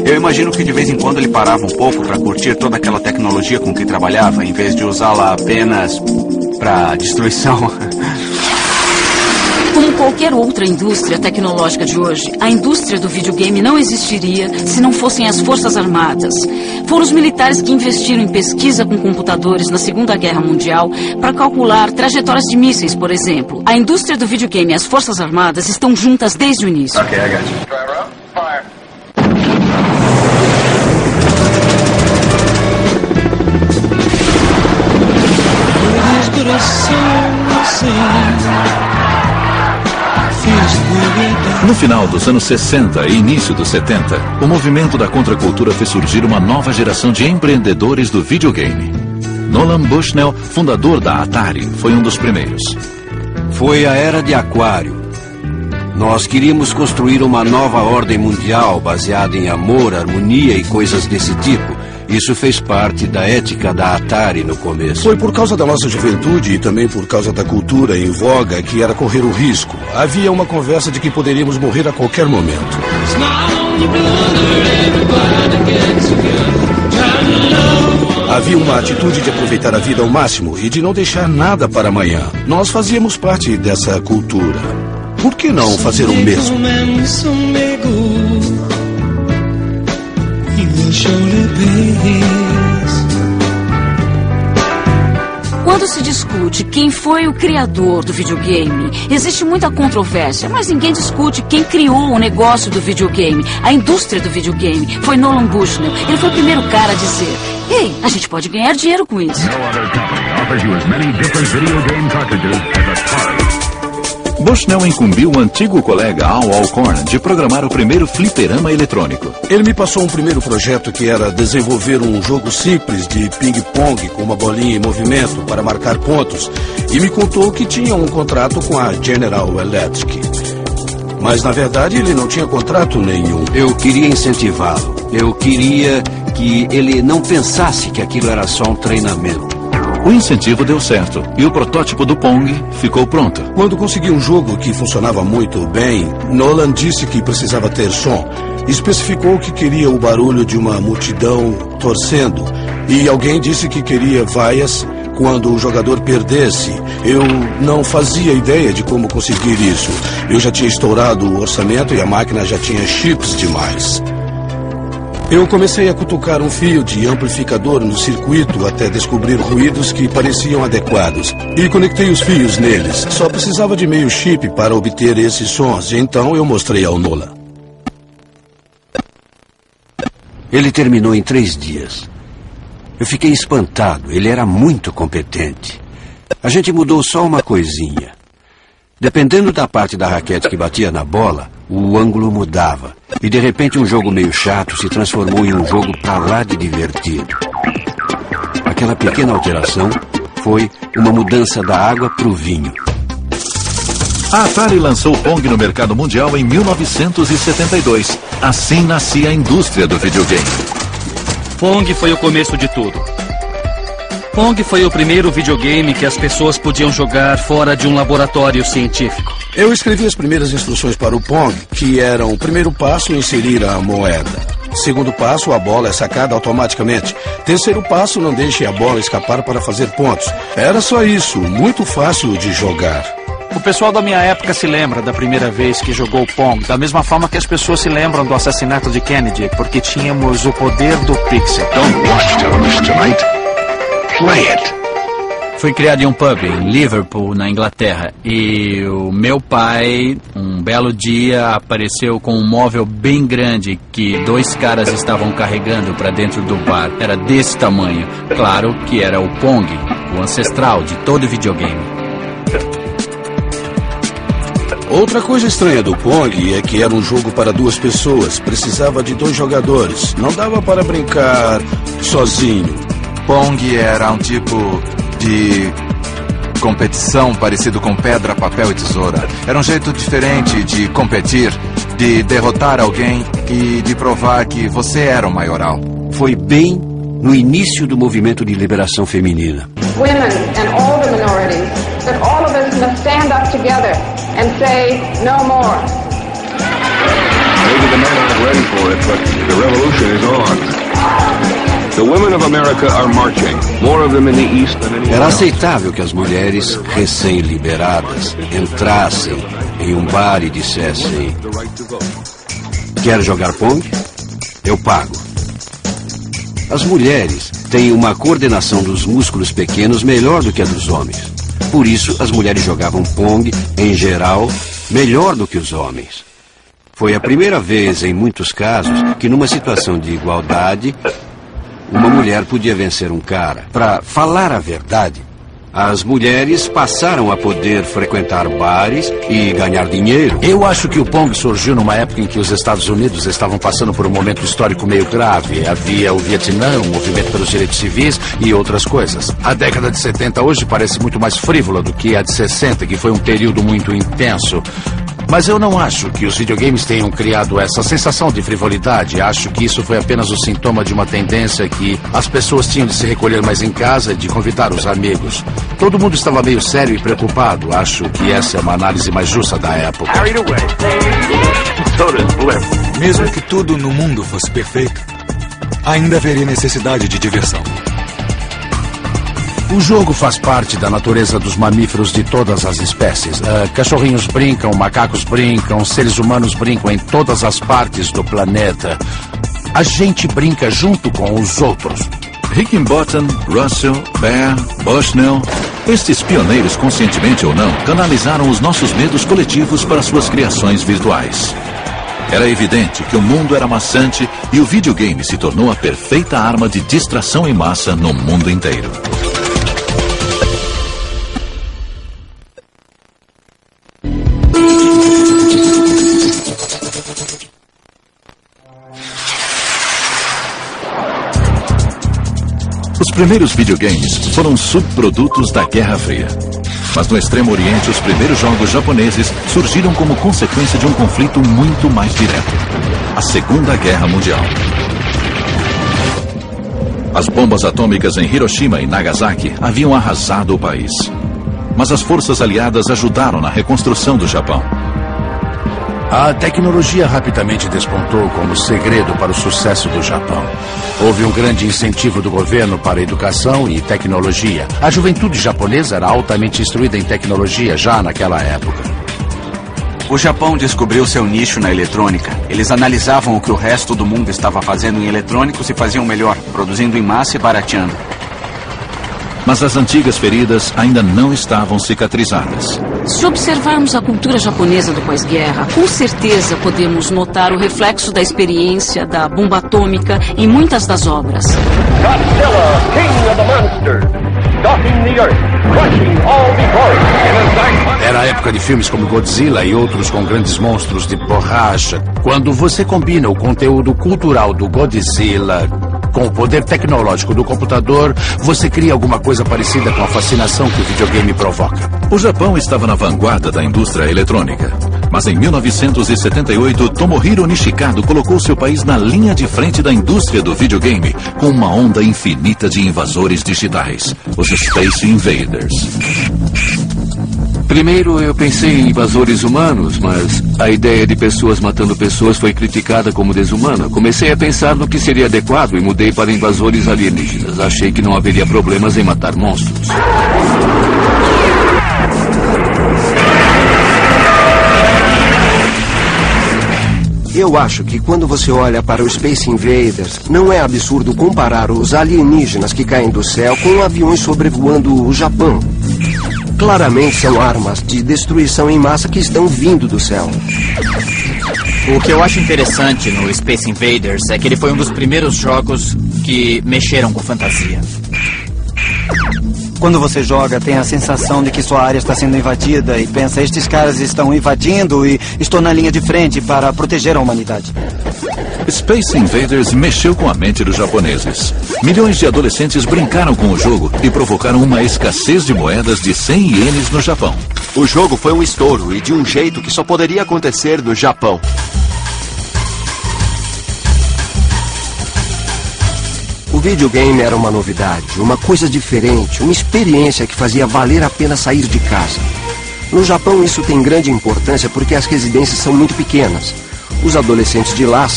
Eu imagino que de vez em quando ele parava um pouco para curtir toda aquela tecnologia com que trabalhava, em vez de usá-la apenas para destruição. Como qualquer outra indústria tecnológica de hoje, a indústria do videogame não existiria se não fossem as Forças Armadas. Foram os militares que investiram em pesquisa com computadores na Segunda Guerra Mundial para calcular trajetórias de mísseis, por exemplo. A indústria do videogame e as Forças Armadas estão juntas desde o início. Ok, I got you. No final dos anos 60 e início dos 70, o movimento da contracultura fez surgir uma nova geração de empreendedores do videogame. Nolan Bushnell, fundador da Atari, foi um dos primeiros. Foi a era de Aquário. Nós queríamos construir uma nova ordem mundial baseada em amor, harmonia e coisas desse tipo. Isso fez parte da ética da Atari no começo. Foi por causa da nossa juventude e também por causa da cultura em voga que era correr o risco. Havia uma conversa de que poderíamos morrer a qualquer momento. Havia uma atitude de aproveitar a vida ao máximo e de não deixar nada para amanhã. Nós fazíamos parte dessa cultura. Por que não fazer o mesmo? Quando se discute quem foi o criador do videogame, existe muita controvérsia, mas ninguém discute quem criou o negócio do videogame, a indústria do videogame. Foi Nolan Bushnell. Ele foi o primeiro cara a dizer: "Ei, a gente pode ganhar dinheiro com isso." Bushnell incumbiu o antigo colega Al Alcorn de programar o primeiro fliperama eletrônico. Ele me passou um primeiro projeto que era desenvolver um jogo simples de ping-pong com uma bolinha em movimento para marcar pontos e me contou que tinha um contrato com a General Electric. Mas, na verdade, ele não tinha contrato nenhum. Eu queria incentivá-lo. Eu queria que ele não pensasse que aquilo era só um treinamento. O incentivo deu certo e o protótipo do Pong ficou pronto. Quando consegui um jogo que funcionava muito bem, Nolan disse que precisava ter som. Especificou que queria o barulho de uma multidão torcendo. E alguém disse que queria vaias quando o jogador perdesse. Eu não fazia ideia de como conseguir isso. Eu já tinha estourado o orçamento e a máquina já tinha chips demais. Eu comecei a cutucar um fio de amplificador no circuito até descobrir ruídos que pareciam adequados. E conectei os fios neles. Só precisava de meio chip para obter esses sons. Então eu mostrei ao Nolan. Ele terminou em 3 dias. Eu fiquei espantado. Ele era muito competente. A gente mudou só uma coisinha. Dependendo da parte da raquete que batia na bola, o ângulo mudava. E de repente um jogo meio chato se transformou em um jogo pra lá de divertido. Aquela pequena alteração foi uma mudança da água pro vinho. A Atari lançou o Pong no mercado mundial em 1972. Assim nascia a indústria do videogame. Pong foi o começo de tudo. Pong foi o primeiro videogame que as pessoas podiam jogar fora de um laboratório científico. Eu escrevi as primeiras instruções para o Pong, que eram: primeiro passo, inserir a moeda. Segundo passo, a bola é sacada automaticamente. Terceiro passo, não deixe a bola escapar para fazer pontos. Era só isso, muito fácil de jogar. O pessoal da minha época se lembra da primeira vez que jogou Pong, da mesma forma que as pessoas se lembram do assassinato de Kennedy, porque tínhamos o poder do pixel. Don't watch television tonight. Play it. Fui criado em um pub em Liverpool, na Inglaterra, e o meu pai, um belo dia, apareceu com um móvel bem grande que 2 caras estavam carregando para dentro do bar. Era desse tamanho. Claro que era o Pong, o ancestral de todo videogame. Outra coisa estranha do Pong é que era um jogo para 2 pessoas. Precisava de 2 jogadores. Não dava para brincar sozinho. Pong era um tipo de competição parecido com pedra, papel e tesoura. Era um jeito diferente de competir, de derrotar alguém e de provar que você era o maioral. Foi bem no início do movimento de liberação feminina. Women and all the minorities, that all of us must stand up together and say no more. Maybe the men aren't ready for it, but the revolution is on. The women of America are marching, more of them in the East than anywhere Era else. aceitável que as mulheres recém-liberadas entrassem em um bar e dissessem: quer jogar Pong? Eu pago. As mulheres têm uma coordenação dos músculos pequenos melhor do que a dos homens. Por isso, as mulheres jogavam Pong, em geral, melhor do que os homens. Foi a primeira vez, em muitos casos, que numa situação de igualdade, uma mulher podia vencer um cara. Para falar a verdade, as mulheres passaram a poder frequentar bares e ganhar dinheiro. Eu acho que o Pong surgiu numa época em que os Estados Unidos estavam passando por um momento histórico meio grave. Havia o Vietnã, o movimento pelos direitos civis e outras coisas. A década de 70 hoje parece muito mais frívola do que a de 60, que foi um período muito intenso. Mas eu não acho que os videogames tenham criado essa sensação de frivolidade. Acho que isso foi apenas o sintoma de uma tendência que as pessoas tinham de se recolher mais em casa e de convidar os amigos. Todo mundo estava meio sério e preocupado. Acho que essa é uma análise mais justa da época. Mesmo que tudo no mundo fosse perfeito, ainda haveria necessidade de diversão. O jogo faz parte da natureza dos mamíferos de todas as espécies. Cachorrinhos brincam, macacos brincam, seres humanos brincam em todas as partes do planeta. A gente brinca junto com os outros. Higginbottom, Russell, Bear, Bushnell, estes pioneiros, conscientemente ou não, canalizaram os nossos medos coletivos para suas criações virtuais. Era evidente que o mundo era maçante e o videogame se tornou a perfeita arma de distração em massa no mundo inteiro. Os primeiros videogames foram subprodutos da Guerra Fria. Mas no Extremo Oriente, os primeiros jogos japoneses surgiram como consequência de um conflito muito mais direto: a Segunda Guerra Mundial. As bombas atômicas em Hiroshima e Nagasaki haviam arrasado o país. Mas as forças aliadas ajudaram na reconstrução do Japão. A tecnologia rapidamente despontou como segredo para o sucesso do Japão. Houve um grande incentivo do governo para a educação e tecnologia. A juventude japonesa era altamente instruída em tecnologia já naquela época. O Japão descobriu seu nicho na eletrônica. Eles analisavam o que o resto do mundo estava fazendo em eletrônicos e faziam melhor, produzindo em massa e barateando. Mas as antigas feridas ainda não estavam cicatrizadas. Se observarmos a cultura japonesa do pós-guerra, com certeza podemos notar o reflexo da experiência da bomba atômica em muitas das obras. Godzilla, King of the Monsters, stalking the Earth, crushing all before him. Era a época de filmes como Godzilla e outros com grandes monstros de borracha. Quando você combina o conteúdo cultural do Godzilla com o poder tecnológico do computador, você cria alguma coisa parecida com a fascinação que o videogame provoca. O Japão estava na vanguarda da indústria eletrônica. Mas em 1978, Tomohiro Nishikado colocou seu país na linha de frente da indústria do videogame, com uma onda infinita de invasores digitais, os Space Invaders. Primeiro eu pensei em invasores humanos, mas a ideia de pessoas matando pessoas foi criticada como desumana. Comecei a pensar no que seria adequado e mudei para invasores alienígenas. Achei que não haveria problemas em matar monstros. Eu acho que quando você olha para os Space Invaders, não é absurdo comparar os alienígenas que caem do céu com aviões sobrevoando o Japão. Claramente são armas de destruição em massa que estão vindo do céu. O que eu acho interessante no Space Invaders é que ele foi um dos primeiros jogos que mexeram com fantasia. Quando você joga, tem a sensação de que sua área está sendo invadida e pensa, estes caras estão invadindo e estou na linha de frente para proteger a humanidade. Space Invaders mexeu com a mente dos japoneses. Milhões de adolescentes brincaram com o jogo e provocaram uma escassez de moedas de 100 ienes no Japão. O jogo foi um estouro e de um jeito que só poderia acontecer no Japão. O videogame era uma novidade, uma coisa diferente, uma experiência que fazia valer a pena sair de casa. No Japão isso tem grande importância porque as residências são muito pequenas. Os adolescentes de lá